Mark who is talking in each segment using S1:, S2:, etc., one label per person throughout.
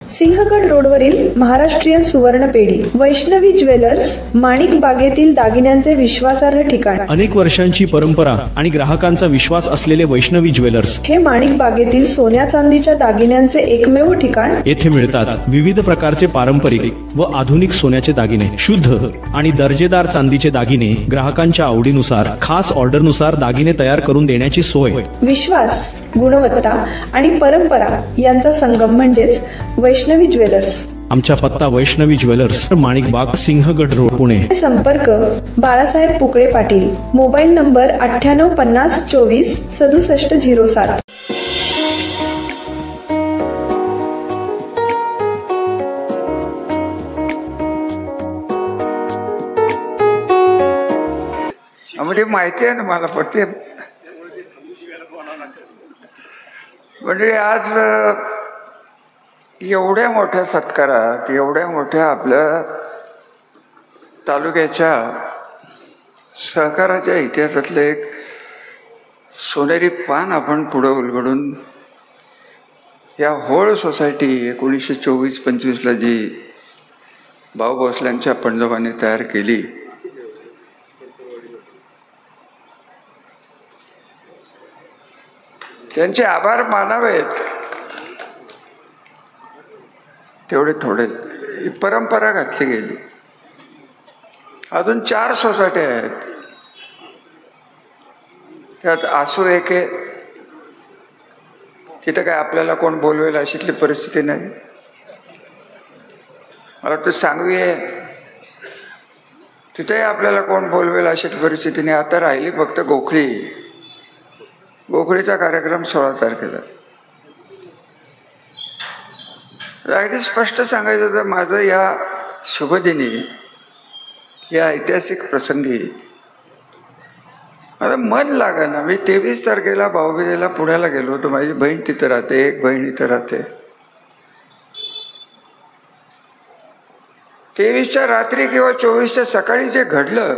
S1: सिंहगड रोडवरील महाराष्ट्रीयन सुवर्ण पेढी वैष्णवी ज्वेलर्स, माणिक बागेतील दागिन्यांचे विश्वासार्ह ठिकाण.
S2: अनेक वर्षांची परंपरा आणि ग्राहकांचा विश्वास असलेले वैष्णवी ज्वेलर्स
S1: हे माणिक बागेतील सोन्या चांदीच्या दागिन्यांचे एकमेव ठिकाण.
S2: येथे मिळतात विविध प्रकारचे पारंपरिक व आधुनिक सोन्याचे दागिने, शुद्ध आणि दर्जेदार चांदीचे दागिने ग्राहकांच्या आवडीनुसार खास ऑर्डरनुसार दागिने तयार करून देण्याची सोय.
S1: विश्वास, गुणवत्ता आणि परंपरा यांचा संगम म्हणजेच वैष्णवी ज्वेलर्स.
S2: आमचा पत्ता वैष्णवी ज्वेलर्स, माणिक बाग, सिंहगड रोड, पुणे.
S1: संपर्क बाळासाहेब पुकळे पाटील. Mobile number 9850246707.
S3: म्हणजे माहिती आहे ना मला, पण ते म्हणजे आज एवढ्या मोठ्या सत्कारात, एवढ्या मोठ्या आपल्या तालुक्याच्या सहकाराच्या इतिहासातले एक सोनेरी पान आपण पुढं उलगडून या होळ सोसायटी 1924-25 जी भाऊ भोसल्यांच्या पंजोबाने तयार केली, त्यांचे आभार मानावेत तेवढे थोडे. ही परंपरा घातली गेली. अजून 4 सोसायट्या आहेत, त्यात आसू एक आहे. तिथं काय आपल्याला कोण बोलवेल अशीतली परिस्थिती नाही. मला वाटतं सांगवी आहे, तिथेही आपल्याला कोण बोलवेल अशीच परिस्थिती नाही. आता राहिली फक्त गोखळी. गोखळीचा कार्यक्रम 16 तारखेला. अगदी स्पष्ट सांगायचं तर माझं या शुभदिनी, या ऐतिहासिक प्रसंगी माझं मन लागेना. मी 23 तारखेला भाऊबीजेला पुण्याला गेलो होतो. माझी बहीण तिथं राहते, एक बहीण इथं राहते. 23च्या रात्री किंवा 24च्या सकाळी जे घडलं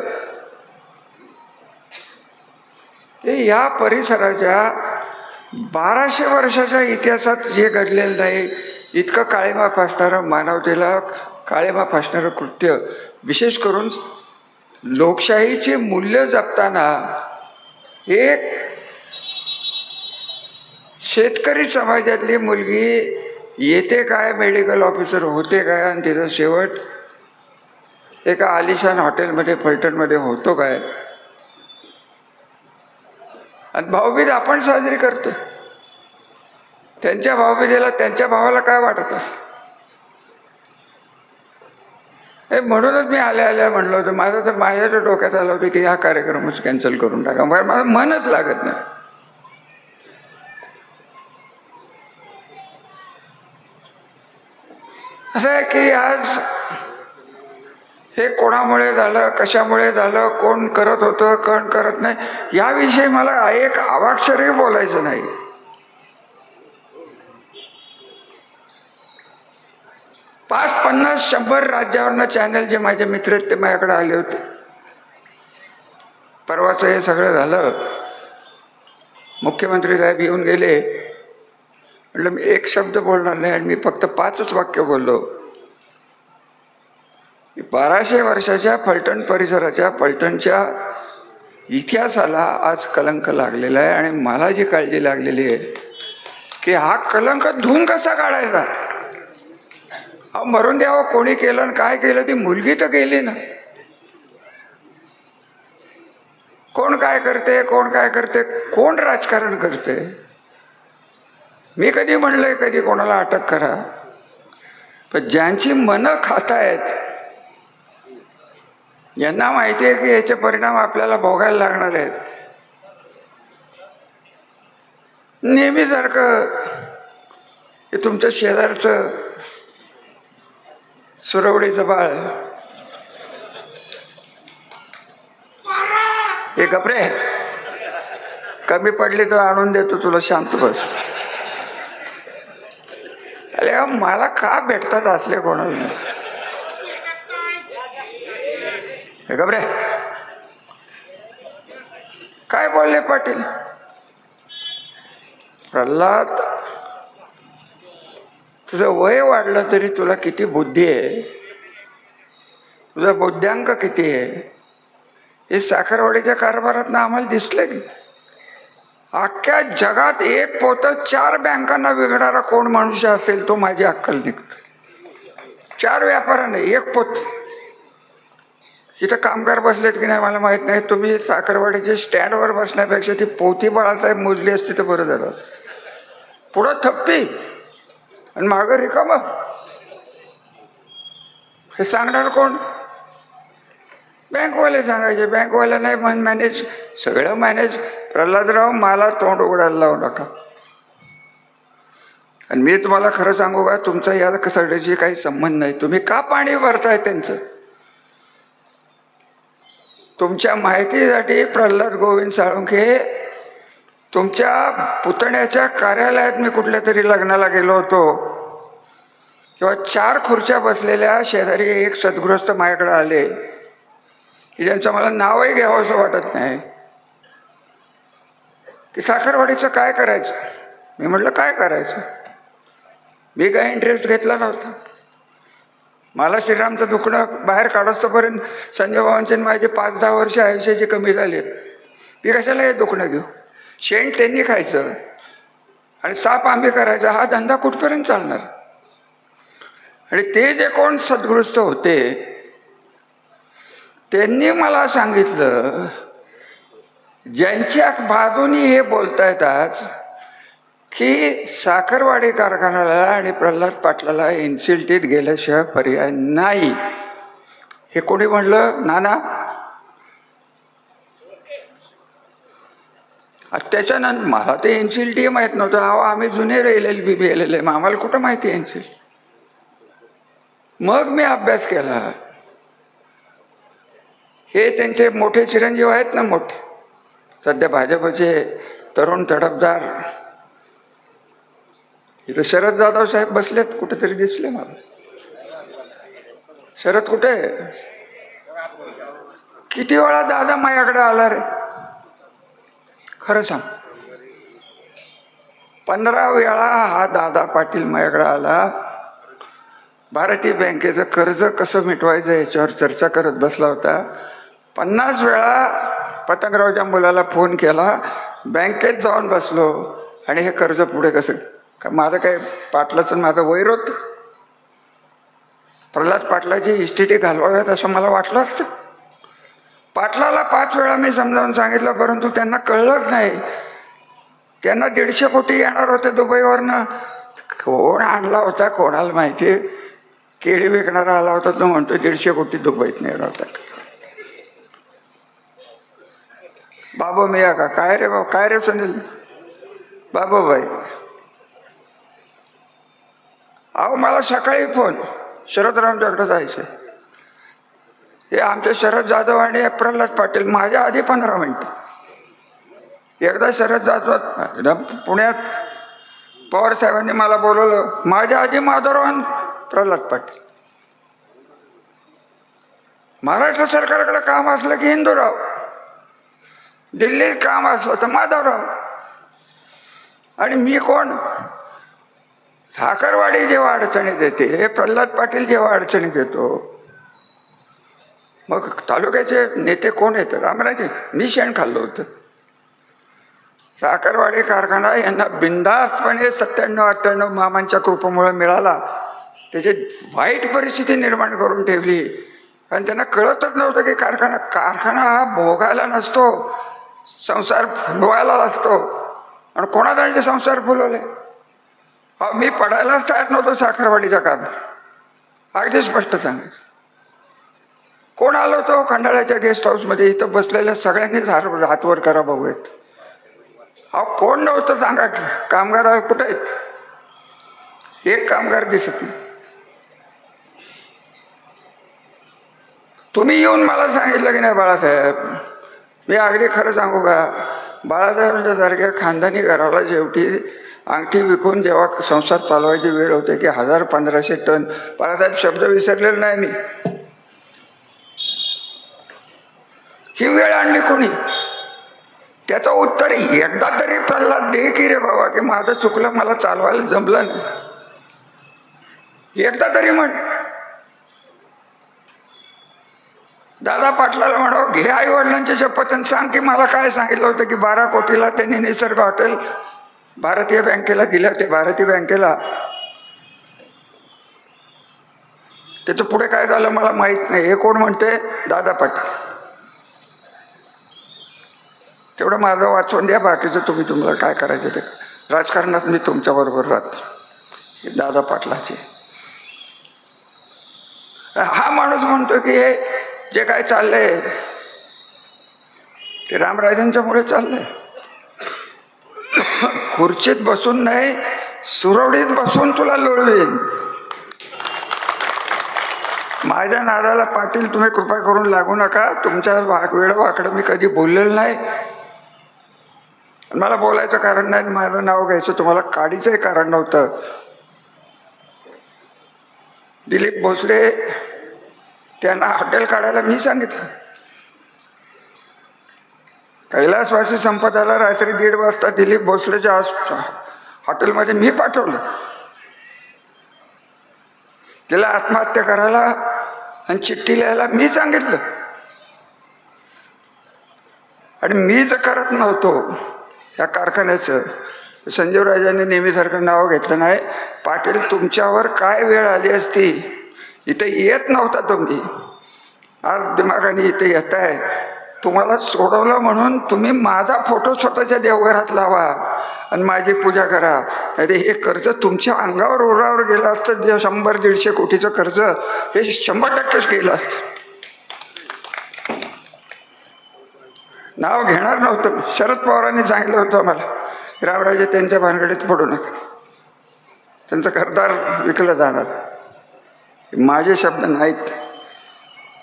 S3: ते या परिसराच्या 1200 वर्षाच्या इतिहासात जे घडलेलं नाही, इतकं काळीमा फासणारं, मानवतेला काळीमा फासणारं कृत्य, विशेष करून लोकशाहीची मूल्य जपताना एक शेतकरी समाजातली मुलगी येते काय, मेडिकल ऑफिसर होते काय, आणि तिचा शेवट एका आलिशान हॉटेलमध्ये फलटणमध्ये होतो काय. आणि भाऊबीज आपण साजरी करतो. त्यांच्या भाऊबीजेला त्यांच्या भावाला काय वाटत असं, हे म्हणूनच मी आल्या म्हणलं होतं. माझं तर माझ्याच्या डोक्यात आलं होतं की हा कार्यक्रमच कॅन्सल करून टाका. माझं मनच लागत नाही. असं आहे की आज हे कोणामुळे झालं, कशामुळे झालं, कोण करत होतं, कोण करत नाही, याविषयी मला एक अवाक्षरही बोलायचं नाही. 5, 50, 100 राज्यावरनं चॅनल जे माझे मित्र आहेत ते माझ्याकडे आले होते. परवाचं हे सगळं झालं, मुख्यमंत्री साहेब येऊन गेले. म्हटलं मी एक शब्द बोलणार नाही, आणि मी फक्त 5च वाक्य बोललो. 1200 वर्षाच्या फलटण परिसराच्या, फलटणच्या इतिहासाला आज कलंक लागलेला आहे. आणि मला जी काळजी लागलेली आहे की हा कलंक धुवून कसा काढायचा. अहो मरून द्यावं, कोणी केलं आणि काय केलं, ती मुलगी तर गेली ना. कोण काय करते, कोण काय करते, कोण राजकारण करते. मी कधी म्हणलंय कधी कोणाला अटक करा, पण ज्यांची मनं खातायत यांना माहिती आहे की याचे परिणाम आपल्याला भोगायला लागणार आहेत. नेहमीसारखं हे तुमच्या शेजारचं सुरवडीचं बाळ, हे कपडे कमी पडली तर आणून देतो तुला, शांत बस. अरे मला का भेटतात असले कोणाला. हे घबरे काय बोलले पाटील. प्रल्हाद तुझं वय वाढलं तरी तुला किती बुद्धी आहे, तुझा बुद्ध्यांक किती आहे, हे साखरवाडीच्या कारभारात आम्हाला दिसलं की. अख्ख्या जगात एक पोतं 4 बँकांना विकणारा कोण मनुष्य असेल तो माझी अक्कल निघत. 4 व्यापाऱ्याने 1 पोत. इथं कामगार बसलेत की नाही मला माहित नाही. तुम्ही साखरवाडीच्या स्टँडवर बसण्यापेक्षा ती पोती बाळासाहेब मोजली असती तर बरं झालं असतं. पुढं थप्पी आणि मागं रिकामं. हे सांगणार कोण? बँकवाले सांगायचे. बँकवाले नाही मॅनेज, सगळं मॅनेज. प्रल्हादराव मला तोंड उघडायला लावू नका. आणि मी तुम्हाला खरं सांगू का, तुमचा या सगळ्याशी काही संबंध नाही. तुम्ही का पाणी भरताय त्यांचं? तुमच्या माहितीसाठी प्रल्हाद गोविंद साळुंखे, तुमच्या पुतण्याच्या कार्यालयात मी कुठल्या तरी लग्नाला गेलो होतो, तेव्हा 4 खुर्च्या बसलेल्या शेजारी एक सद्गृहस्थ माझ्याकडे आले की ज्यांचं मला नावही घ्यावं असं वाटत नाही, की साखरवाडीचं काय करायचं. मी म्हटलं काय करायचं. मी काय इंटरेस्ट घेतला नव्हता. मला श्रीरामचं दुखणं बाहेर काढोस्तोपर्यंत संजय बाबांचे माझे 5-10 वर्ष आयुष्याचे कमी झाले. मी कशाला हे दुखणं घेऊ. शेण त्यांनी खायचं आणि साप आम्ही करायचा, हा धंदा कुठपर्यंत चालणार. आणि ते जे कोण सद्गृहस्थ होते त्यांनी मला सांगितलं, ज्यांच्या बाजूनी हे बोलतायत आज की साखरवाडी कारखान्याला आणि प्रल्हाद पाटलाला इन्सिल्टेड गेल्याशिवाय पर्याय नाही. हे कोणी म्हणलं? नाना. त्याच्यानंतर मला ते इन्सिल्टी माहीत नव्हतं. आम्ही जुने LLB BLL मग आम्हाला कुठं माहिती इन्सिल्ट. मग मी अभ्यास केला. हे त्यांचे मोठे चिरंजीव आहेत ना, मोठे सध्या भाजपचे तरुण तडफदार, इथं शरद जाधव साहेब बसलेत, कुठेतरी दिसले मला. शरद कुठे? किती वेळा दादा माझ्याकडे आला रे? खरं सांग. 15 वेळा हा दादा पाटील माझ्याकडे आला. भारतीय बँकेचं कर्ज कसं मिटवायचं याच्यावर चर्चा करत बसला होता. 50 वेळा पतंगरावच्या मुलाला फोन केला, बँकेत जाऊन बसलो आणि हे कर्ज पुढे कसं. का माझं काय पाटलाचं माझं वैर होतं? प्रल्हाद पाटलाची इस्टेटी घालवाव्यात असं मला वाटलं असतं. पाटलाला 5 वेळा मी समजावून सांगितलं, परंतु त्यांना कळलंच नाही. त्यांना 150 कोटी येणार होते दुबईवरनं. कोण आणला होता कोणाला माहिती. केळी विकणारा आला होता तो म्हणतो 150 कोटी दुबईत नाही येणार होता. बाबा मिया का काय रे बाबा, काय रे सुनील बाबाबाई. अहो मला सकाळी फोन, शरदरावांच्याकडे जायचं. हे आमचे शरद जाधव आणि प्रल्हाद पाटील माझ्या आधी 15 मिनिटं. एकदा शरद जाधव पुण्यात पवार साहेबांनी मला बोलवलं, माझ्या आधी माधवराव आणि प्रल्हाद पाटील. महाराष्ट्र सरकारकडे काम असलं की हिंदूराव, दिल्लीत काम असलं तर माधवराव. आणि मी कोण? साखरवाडी जेव्हा अडचणीत येते, प्रल्हाद पाटील जेव्हा अडचणीत येतो, मग तालुक्याचे नेते कोण येतात? रामराजे. मी शेण खाल्लं होतं. साखरवाडी कारखाना यांना बिनधास्तपणे 97-98 मामांच्या कृपेमुळे मिळाला. त्याची वाईट परिस्थिती निर्माण करून ठेवली. आणि त्यांना कळतच नव्हतं की कारखाना हा भोगायला नसतो, संसार फुलवायला असतो. आणि कोणाचे संसार फुलवले? मी पडायलाच तयार नव्हतो साखरवाडीचा कारभार. अगदी स्पष्ट सांगायचं. कोण आलो होतो खंडाळ्याच्या गेस्ट हाऊसमध्ये, इथं बसलेल्या सगळ्यांनीच हातवर करा बघूयात. कोण नव्हतं सांगा की? कामगार कुठे आहेत? एक कामगार दिसत नाही. तुम्ही येऊन मला सांगितलं की नाही बाळासाहेब, मी अगदी खरं सांगू का, बाळासाहेबांच्या सारख्या खानदानी घराला शेवटी अंगठी विकून जेव्हा संसार चालवायची वेळ होते की 1000-1500 टन, बाळासाहेब शब्द विसरलेला नाही मी. ही वेळ आणली कोणी? त्याचं उत्तर एकदा तरी प्रल्हाद दे की रे बाबा, की माझं चुकलं, मला चालवायला जमलं नाही. एकदा तरी म्हण. दादा पाटलाला म्हणावं, घे आई वडिलांची शपथ आणि सांग की मला काय सांगितलं होतं की 12 कोटीला त्यांनी निसर्ग हॉटेल भारतीय बँकेला दिले होते. भारतीय बँकेला त्याचं पुढे काय झालं मला माहित नाही. हे कोण म्हणते? दादा पाटील. तेवढं माझं वाचवून द्या, बाकीचं तुम्हाला काय करायचं ते. राजकारणात मी तुमच्याबरोबर राहतो. हे दादा पाटलाचे. हा माणूस म्हणतो की हे जे काय चाललंय ते रामराजांच्यामुळे चाललंय. खुर्चीत बसून नाही, सुरवडीत बसून तुला लोळवेन. माझ्या नादाला पाटील तुम्ही कृपा करून लागू नका. तुमच्या वेळवाकडं मी कधी बोललेलं नाही. मला बोलायचं कारण नाही, माझं नाव घ्यायचं तुम्हाला काडीचंही कारण नव्हतं. दिलीप भोसले त्यांना हॉटेल काढायला मी सांगितलं. कैलासवासी संपदाला रात्री 1:30 वाजता दिलीप भोसलेच्या हॉटेलमध्ये मी पाठवलं. त्याला आत्महत्या करायला आणि चिठ्ठी लिहायला मी सांगितलं. आणि मी जर करत नव्हतो या कारखान्याचं, संजीवराजांनी नेहमीसारखं नाव घेतलं नाही. पाटील तुमच्यावर काय वेळ आली असती, इथे येत नव्हता तुम्ही, आज दिमागाने इथे येत आहे. तुम्हाला सोडवलं म्हणून तुम्ही माझा फोटो स्वतःच्या देवघरात लावा आणि माझी पूजा करा. अरे हे कर्ज तुमच्या अंगावर ओरावर गेलं असतं. जे 100-150 कोटीचं कर्ज हे 100%च गेलं असतं. नाव घेणार नव्हतं. शरद पवारांनी सांगितलं होतं मला, रामराजे त्यांच्या भानगडीत पडू नका, त्यांचं घरदार विकलं जाणार. माझे शब्द नाहीत.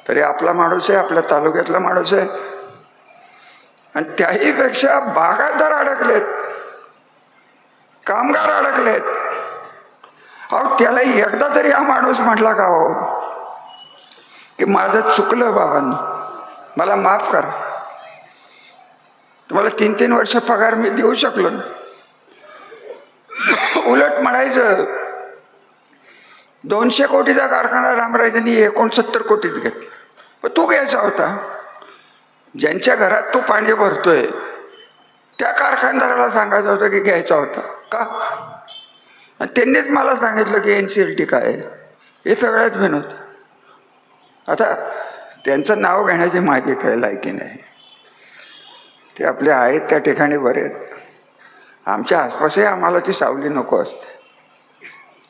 S3: तरी आपला माणूस आहे, आपल्या तालुक्यातला माणूस आहे. आणि त्याहीपेक्षा बागायतदार अडकलेत, कामगार अडकलेत. अहो त्याला एकदा तरी हा माणूस म्हटला का हो की माझं चुकलं बाबांनी, मला माफ करा. तुम्हाला 3-3 वर्ष पगार मी देऊ शकलो ना. उलट म्हणायचं 200 कोटीचा कारखाना रामराजांनी 69 कोटीत घेतला. पण तू घ्यायचा होता. ज्यांच्या घरात तू पाणी भरतोय त्या कारखानदाराला सांगायचं होतं की घ्यायचा होता का. आणि त्यांनीच मला सांगितलं की NCLT काय आहे. हे सगळ्याच विनोद. आता त्यांचं नाव घेण्याची माझी काही लायकी नाही. ते आपले आहेत त्या ठिकाणी बरे आहेत. आमच्या आसपासही आम्हाला ती सावली नको असते,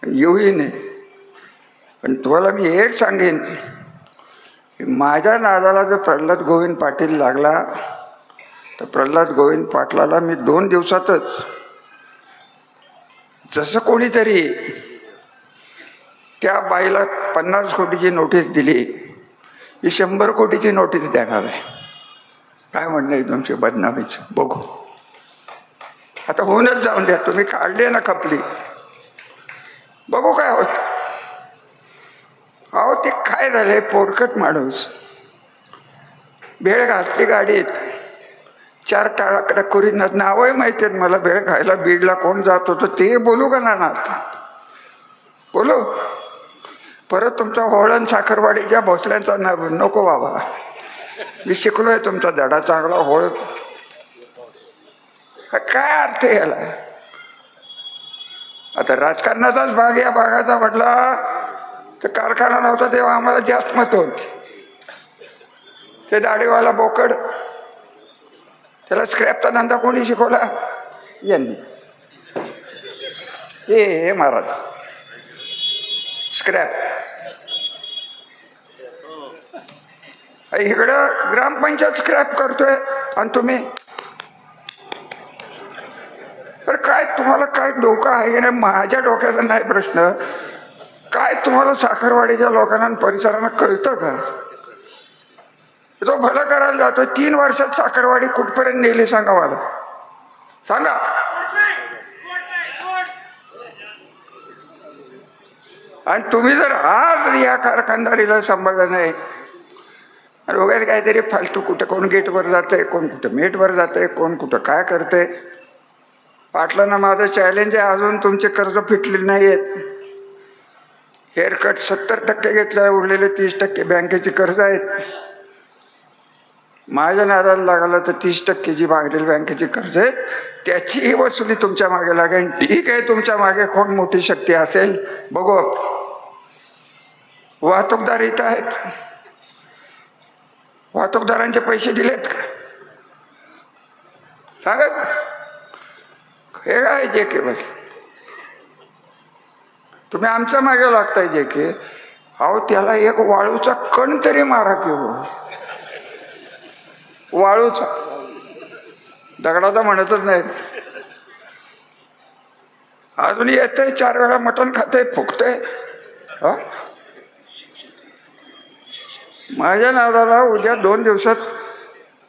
S3: येऊही नाही. पण तुम्हाला मी एक सांगेन की माझ्या नादाला जर प्रल्हाद गोविंद पाटील लागला तर प्रल्हाद गोविंद पाटलाला मी 2 दिवसातच, जसं कोणीतरी त्या बाईला 50 कोटीची नोटीस दिली, ही 100 कोटीची नोटीस देणार आहे. काय म्हणणं आहे तुमची बदनामीची? बघू. आता होऊनच जाऊन द्या. तुम्ही काढले ना खपली, बघू काय होत. अहो ते काय झालंय, पोरकट माणूस भेळ घातली गाडीत, 4 टाळाकडे कुरींना नावही माहिती आहेत मला. भेळ खायला बीडला कोण जात होतं ते बोलू का ना आता? बोलू. परत तुमचा होळण साखरवाडीच्या भोसल्यांचा नको बाबा. मी शिकलोय तुमचा धडा चांगला. होळ काय अर्थ याला? आता राजकारणाचाच भाग या भागाचा म्हटला तर कारखाना नव्हता तेव्हा आम्हाला जास्त मत होती. ते दाढीवाला बोकड, त्याला स्क्रॅपचा धंदा कोणी शिकवला? यांनी. हे महाराज स्क्रॅप. इकडं ग्रामपंचायत स्क्रॅप करतोय आणि तुम्ही तर काय, तुम्हाला काय डोकं आहे ना? माझ्या डोक्याचा नाही प्रश्न. काय तुम्हाला साखरवाडीच्या लोकांना परिसरांना कळतं का? तो भलं करायला जातो. 3 वर्षात साखरवाडी कुठपर्यंत नेली सांगा मला, सांगा. आणि तुम्ही जर आज या कारखानदारीला सांभाळलं नाही आणि वगैरे काहीतरी फालतू, कुठं कोण गेटवर जातंय, कोण कुठं मेटवर जातंय, कोण कुठं काय करतंय. पाटलांना माझं चॅलेंज आहे, अजून तुमचे कर्ज फिटलेले नाही आहेत. हेअरकट 70% घेतल्या, उरलेले 30% बँकेची कर्ज आहेत. माझ्या नादाला लागला तर 30% जी मागलेली बँकेची कर्ज आहेत त्याचीही वसुली तुमच्या मागे लागेल. ठीक आहे, तुमच्या मागे कोण मोठी शक्ती असेल बघू. वाहतूकदार इथं आहेत, वाहतूकदारांचे पैसे दिलेत का सांगा. हे काय जे के बस तुम्ही आमच्या मागे लागताय जे के. अहो त्याला एक वाळूचा कण तरी मारा की हो. वाळूचा, दगडाचा म्हणतच नाही. अजून येतंय 4 वेळा मटण खातंय, फुकतंय. माझ्या नादाला उद्या 2 दिवसात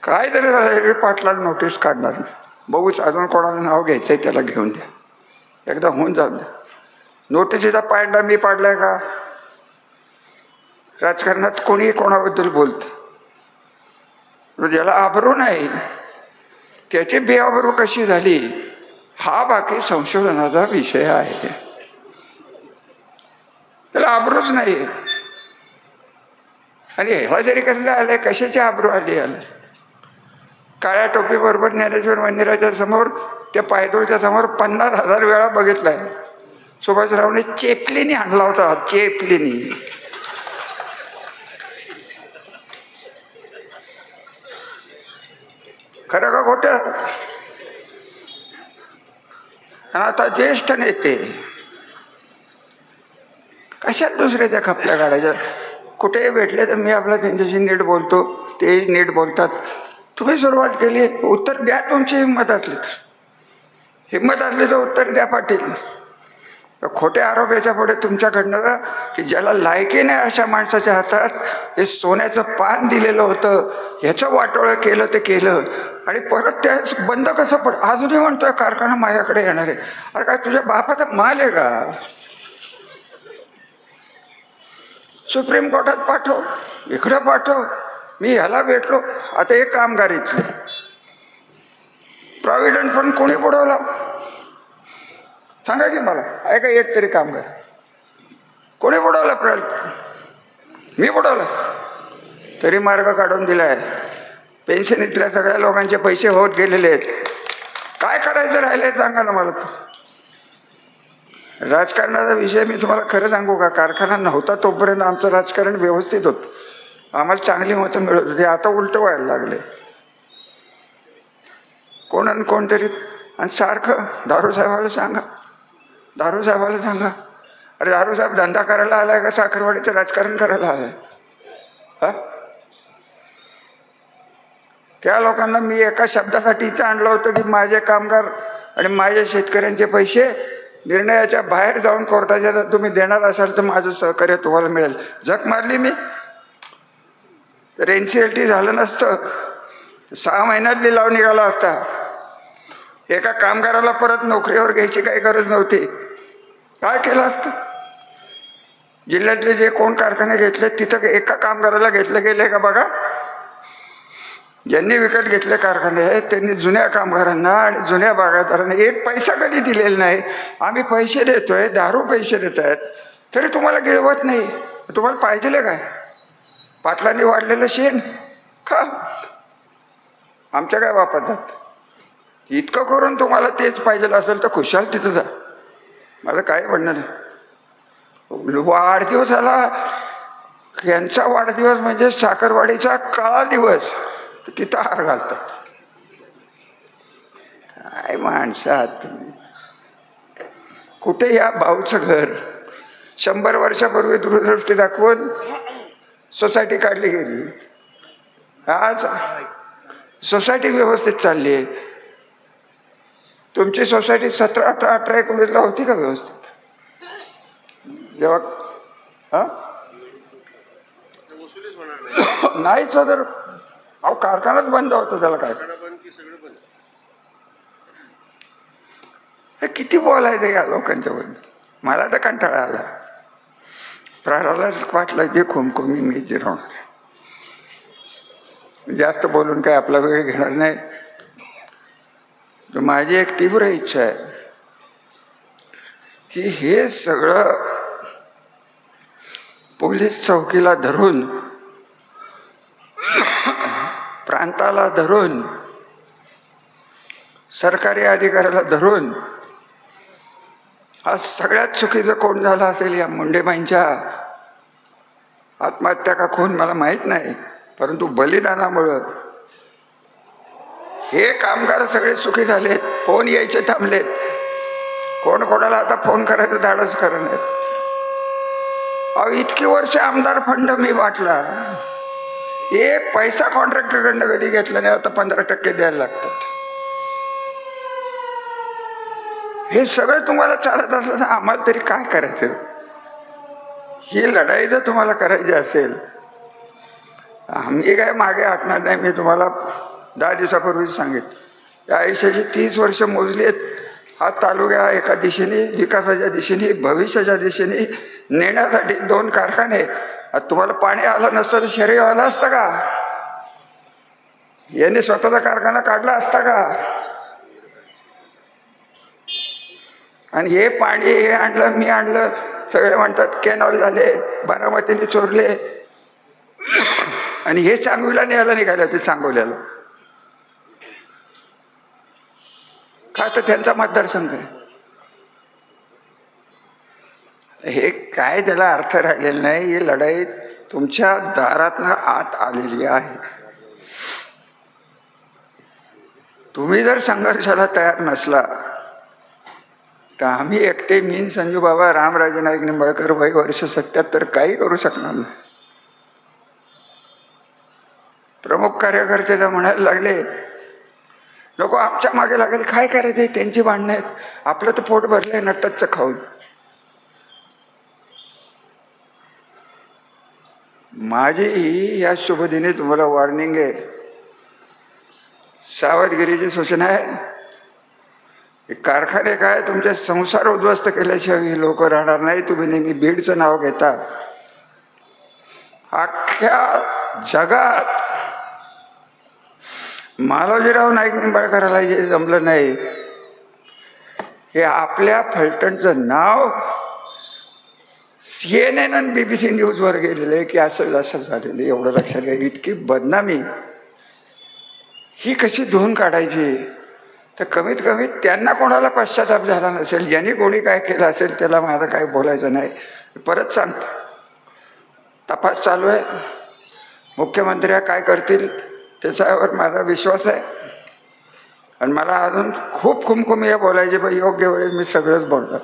S3: काय तरी झालं, पाटलाला नोटीस काढणार. बघूच, अजून कोणाला नाव घ्यायचंय त्याला घेऊन द्या, एकदा होऊन जाऊन द्या. नोटीसीचा पायंडा मी पाडलाय का? राजकारणात कोणी कोणाबद्दल बोलत, ज्याला आबरू नाही त्याची बेआबरू कशी झाली हा बाकी संशोधनाचा विषय आहे. त्याला आबरूच नाही. आणि ह्याला जरी कसलं आलंय, कशाची आबरू आली याला? काळ्या टोपी बरोबर ज्ञानेश्वर मंदिराच्या समोर त्या पायदोळच्या समोर 50,000 वेळा बघितलाय. सुभाषरावने चेपलीने आणला होता, चेपलीने. खरं का खोटं? आणि आता ज्येष्ठ नेते कशात दुसऱ्याच्या खपल्या काढायच्या? कुठेही भेटले तर मी आपला त्यांच्याशी नीट बोलतो, ते नीट बोलतात. तुम्ही सुरुवात केली, उत्तर द्या. तुमची हिंमत असली तर, हिंमत असली तर उत्तर द्या पाटील. खोटे आरोप याच्या पुढे तुमच्याकडनं, की ज्याला लायकी नाही अशा माणसाच्या हातात हे सोन्याचं पान दिलेलं होतं, ह्याचं वाटोळं केलं ते केलं, आणि परत त्या बंद कसं पड. अजूनही म्हणतोय कारखाना माझ्याकडे येणार आहे. अरे काय तुझ्या बापाचा माल आहे का? सुप्रीम कोर्टात पाठव, इकडं पाठव. मी ह्याला भेटलो, आता एक कामगार इथले प्रॉव्हिडंट फंड कोणी बुडवला सांगा की मला? आहे का एक तरी कामगार? कोणी बुडवला? मी बुडवला. तरी मार्ग काढून दिलाय. पेन्शन इथल्या सगळ्या लोकांचे पैसे होत गेलेले आहेत. काय करायचं राहिलंय सांगा ना मला. राजकारणाचा विषय मी तुम्हाला खरं सांगू का? कारखाना नव्हता तोपर्यंत आमचं राजकारण व्यवस्थित होतं, आम्हाला चांगली मतं मिळत होती. आता उलट व्हायला लागले. कोण कोणतरी, आणि सारखं दारूसाहेबाला सांगा, दारूसाहेबाला सांगा. अरे दारूसाहेब धंदा करायला आलाय का साखरवाडीचं राजकारण करायला आलाय? त्या लोकांना मी एका शब्दासाठी इथं आणलं होतं की माझे कामगार आणि माझ्या शेतकऱ्यांचे पैसे निर्णयाच्या बाहेर जाऊन कोर्टाच्या जर तुम्ही देणार असाल तर माझं सहकार्य तुम्हाला मिळेल. झक मारली मी तर NCLT झालं नसतं, 6 महिन्यात लिलाव निघाला असता. एका कामगाराला परत नोकरीवर घ्यायची काही गरज नव्हती. काय केलं असतं? जिल्ह्यातले जे कोण कारखाने घेतले तिथं एका कामगाराला घेतले गेले का बघा? ज्यांनी विकत घेतले कारखाने त्यांनी जुन्या कामगारांना आणि जुन्या बागायतदारांना 1 पैसा कधी दिलेला नाही. आम्ही पैसे देतोय, दारू पैसे देत आहेत, तरी तुम्हाला गिळवत नाही. तुम्हाला पाहिजे काय? पाटलांनी वाढलेलं शेण खा, आमच्या काय वापरतात? इतकं करून तुम्हाला तेच पाहिजे असेल तर खुशाल तिथं जा, माझं काय म्हणणं नाही. वाढदिवसाला, यांचा वाढदिवस म्हणजे साखरवाडीचा काळा दिवस, तिथं हार घालतात. काय माणसात तुम्ही? कुठे या भाऊचं घर 100 वर्षापूर्वी दूरदृष्टी दाखवून सोसायटी काढली गेली. आज सोसायटी व्यवस्थित चालली आहे. तुमची सोसायटी 17, 18, 18, 19ला होती का व्यवस्थित? जेव्हा नाहीच तर अहो कारखानाच बंद होतो, त्याला काय? किती बोलायचं या लोकांच्याबद्दल? मला तर कंटाळा आला. प्रहाराला वाटलं जे खुमखुमी मी जिरवणार. जास्त बोलून काय आपला वेळ घेणार नाही. माझी एक तीव्र इच्छा आहे की हे सगळं पोलीस चौकीला धरून, प्रांताला धरून, सरकारी अधिकाऱ्याला धरून, आज सगळ्यात चुकीचं कोण झालं असेल या मुंडेबाईंच्या आत्महत्या का खून मला माहीत नाही, परंतु बलिदानामुळं हे कामगार सगळे सुखी झालेत. फोन यायचे थांबलेत. कोण कोणाला आता फोन करायचं धाडस करण्यात. अहो इतकी वर्ष आमदार फंड मी वाटला, एक पैसा कॉन्ट्रॅक्टरकडनं कधी घेतला नाही. आता 15% द्यायला लागतात. हे सगळं तुम्हाला चालत असलं तर आम्हाला तरी काय करायचं. ही लढाई जर तुम्हाला करायची असेल, आम्ही काय मागे हटणार नाही. मी तुम्हाला 10 दिवसापूर्वीच सांगितलं, या आयुष्याची 30 वर्ष मोजली आहेत. हा तालुका एका दिशेने विकासाच्या दिशेने, भविष्याच्या दिशेने नेण्यासाठी 2 कारखाने. तुम्हाला पाणी आलं नसतं तर शरीर आलं असतं का? याने स्वतःचा कारखाना काढला असता का? आणि हे पाणी हे आणलं, मी आणलं, सगळे म्हणतात कॅनॉल झाले, बारामतीने चोरले, आणि हे सांगवीला न्यायला निघाले ते सांगोल्याला. का तर त्यांचा मतदारसंघ आहे. हे काय त्याला अर्थ राहिलेला नाही. ही लढाई तुमच्या दारातनं आत आलेली आहे. तुम्ही जर संघर्षाला तयार नसला तर आम्ही एकटे, मी, संजू बाबा, रामराजे नाईक निंबाळकर, वय वर्ष 77, काही करू शकणार नाही. प्रमुख कार्यकर्ते तर म्हणायला लागले, नको आमच्या मागे लागेल, काय करायचं, त्यांची भांडणं आहेत, आपलं तर पोट भरलंय नट्टचं खाऊन. माझी ही या शुभदिनी तुम्हाला वॉर्निंग आहे, सावधगिरीची सूचना आहे. कारखाने काय तुमचे संसार उद्ध्वस्त केल्याशिवाय लोक राहणार नाही. तुम्ही नेहमी बीडचं नाव घेता. अख्ख्या जगात मालोजीराव नाईक निंबाळकराला जे जमलं नाही, हे आपल्या फलटणचं नाव CNN आणि BBC न्यूजवर गेलेलं आहे की असं असं झालेलं. एवढं लक्षात घ्या. इतकी बदनामी ही कशी धुवून काढायची. तर कमीत कमी त्यांना कोणाला पश्चाताप झाला नसेल, ज्यांनी कोणी काय केलं असेल त्याला माझं काय बोलायचं नाही. परत सांगतो, तपास चालू आहे. मुख्यमंत्री काय करतील त्याच्यावर माझा विश्वास आहे. आणि मला अजून खूप खुमखुमी बोलायचे, पण योग्य वेळेस मी सगळंच बोलणार.